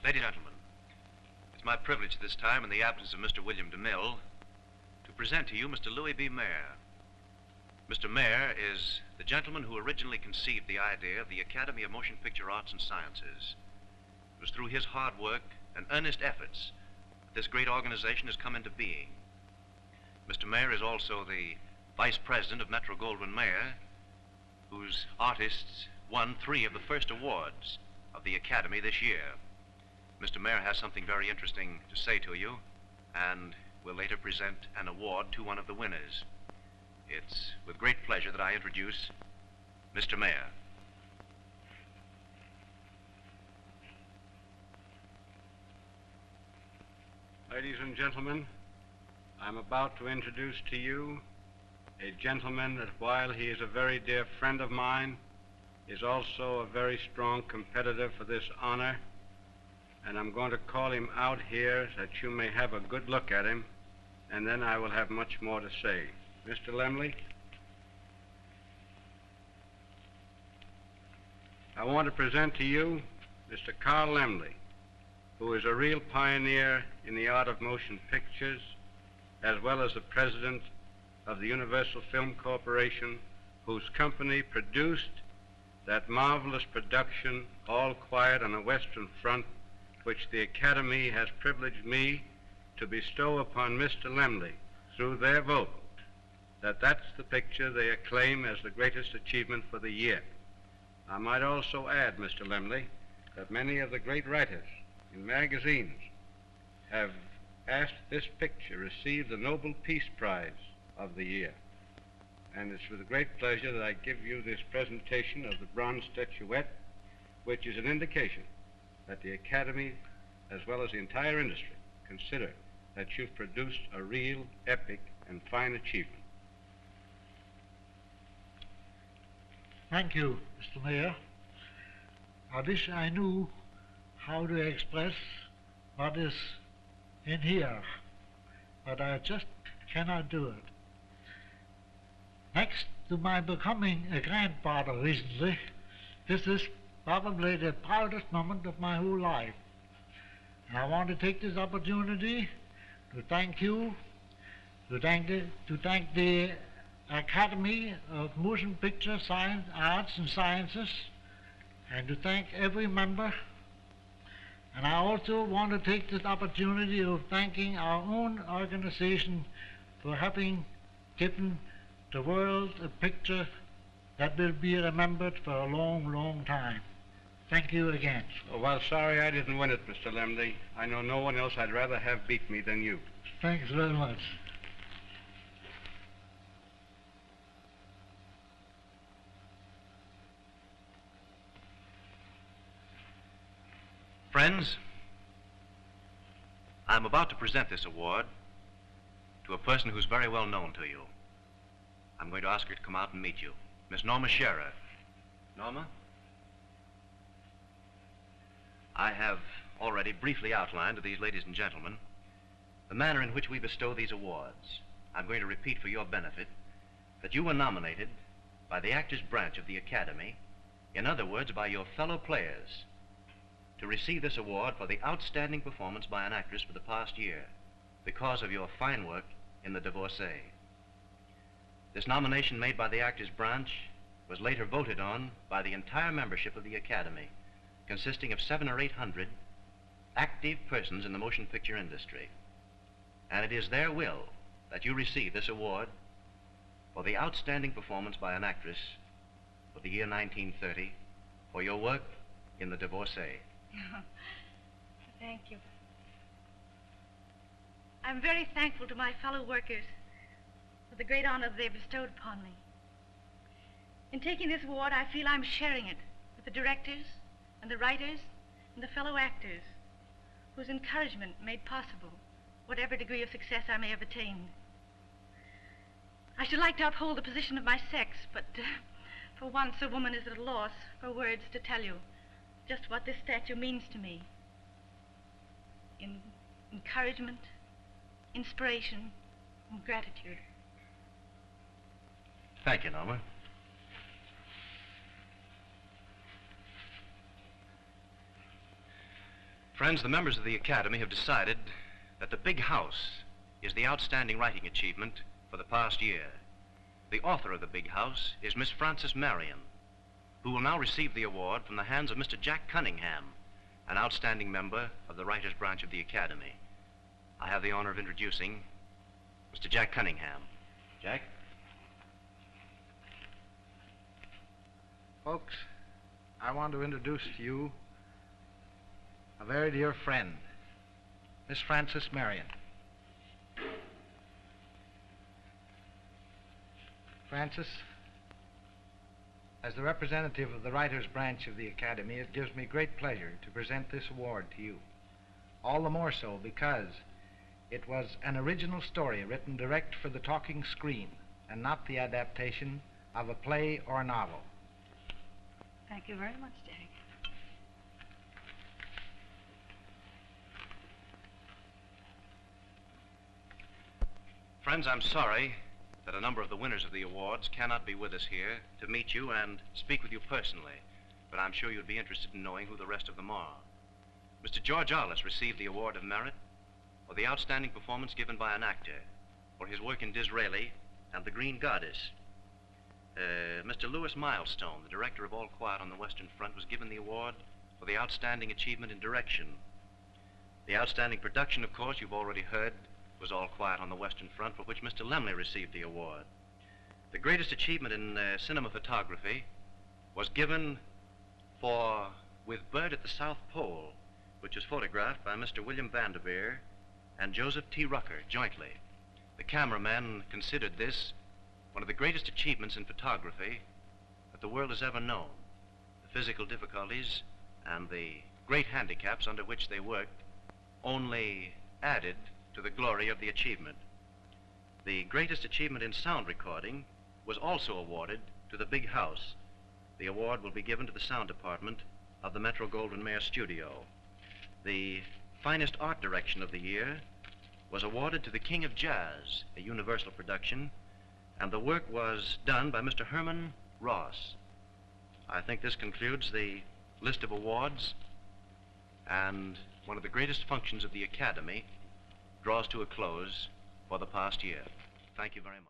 Ladies and gentlemen, it's my privilege at this time, in the absence of Mr. William DeMille, to present to you Mr. Louis B. Mayer. Mr. Mayer is the gentleman who originally conceived the idea of the Academy of Motion Picture Arts and Sciences. It was through his hard work and earnest efforts that this great organization has come into being. Mr. Mayer is also the vice president of Metro-Goldwyn-Mayer, whose artists won 3 of the first awards of the Academy this year. Mr. Mayer has something very interesting to say to you, and will later present an award to one of the winners. It's with great pleasure that I introduce Mr. Mayer. Ladies and gentlemen, I'm about to introduce to you a gentleman that, while he is a very dear friend of mine, is also a very strong competitor for this honor, and I'm going to call him out here that you may have a good look at him, and then I will have much more to say. Mr. Laemmle, I want to present to you Mr. Carl Laemmle, who is a real pioneer in the art of motion pictures, as well as the president of the Universal Film Corporation, whose company produced that marvelous production, All Quiet on the Western Front, which the Academy has privileged me to bestow upon Mr. Laemmle through their vote, that's the picture they acclaim as the greatest achievement for the year. I might also add, Mr. Laemmle, that many of the great writers in magazines have asked this picture receive the Nobel Peace Prize of the year. And it's with great pleasure that I give you this presentation of the bronze statuette, which is an indication that the Academy, as well as the entire industry, consider that you've produced a real epic and fine achievement. Thank you, Mr. Mayer. I wish I knew how to express what is in here, but I just cannot do it. Next to my becoming a grandfather recently, this is probably the proudest moment of my whole life. And I want to take this opportunity to thank you, to thank the Academy of Motion Picture Science, Arts and Sciences, and to thank every member. And I also want to take this opportunity of thanking our own organization for having given the world a picture that will be remembered for a long, long time. Thank you again. Oh, well, sorry I didn't win it, Mr. Laemmle. I know no one else I'd rather have beat me than you. Thanks very much. Friends, I'm about to present this award to a person who's very well known to you. I'm going to ask her to come out and meet you. Miss Norma Shearer. Norma? I have already briefly outlined to these ladies and gentlemen the manner in which we bestow these awards. I'm going to repeat for your benefit that you were nominated by the Actors Branch of the Academy, in other words, by your fellow players, to receive this award for the outstanding performance by an actress for the past year because of your fine work in The Divorcee. This nomination made by the Actors Branch was later voted on by the entire membership of the Academy, consisting of 700 or 800 active persons in the motion picture industry. And it is their will that you receive this award for the outstanding performance by an actress for the year 1930 for your work in The Divorcee. Thank you. I'm very thankful to my fellow workers for the great honor they bestowed upon me. In taking this award, I feel I'm sharing it with the directors and the writers and the fellow actors whose encouragement made possible whatever degree of success I may have attained. I should like to uphold the position of my sex, but for once a woman is at a loss for words to tell you just what this statue means to me. In encouragement, inspiration, and gratitude. Thank you, Norma. Friends, the members of the Academy have decided that The Big House is the outstanding writing achievement for the past year. The author of The Big House is Miss Frances Marion, who will now receive the award from the hands of Mr. Jack Cunningham, an outstanding member of the writers' branch of the Academy. I have the honor of introducing Mr. Jack Cunningham. Jack? Folks, I want to introduce to you a very dear friend, Miss Frances Marion. Frances, as the representative of the writers' branch of the Academy, it gives me great pleasure to present this award to you. All the more so because it was an original story written direct for the talking screen and not the adaptation of a play or novel. Thank you very much, Jack. Friends, I'm sorry that a number of the winners of the awards cannot be with us here to meet you and speak with you personally, but I'm sure you'd be interested in knowing who the rest of them are. Mr. George Arliss received the Award of Merit for the outstanding performance given by an actor for his work in Disraeli and The Green Goddess. Mr. Louis Milestone, the director of All Quiet on the Western Front, was given the award for the outstanding achievement in direction. The outstanding production, of course, you've already heard, was All Quiet on the Western Front, for which Mr. Laemmle received the award. The greatest achievement in cinema photography was given for With Bird at the South Pole, which was photographed by Mr. William Vanderveer and Joseph T. Rucker jointly. The cameraman considered this one of the greatest achievements in photography that the world has ever known. The physical difficulties and the great handicaps under which they worked only added to the glory of the achievement. The greatest achievement in sound recording was also awarded to The Big House. The award will be given to the sound department of the Metro-Goldwyn-Mayer studio. The finest art direction of the year was awarded to The King of Jazz, a Universal production, and the work was done by Mr. Herman Ross. I think this concludes the list of awards, and one of the greatest functions of the Academy draws to a close for the past year. Thank you very much.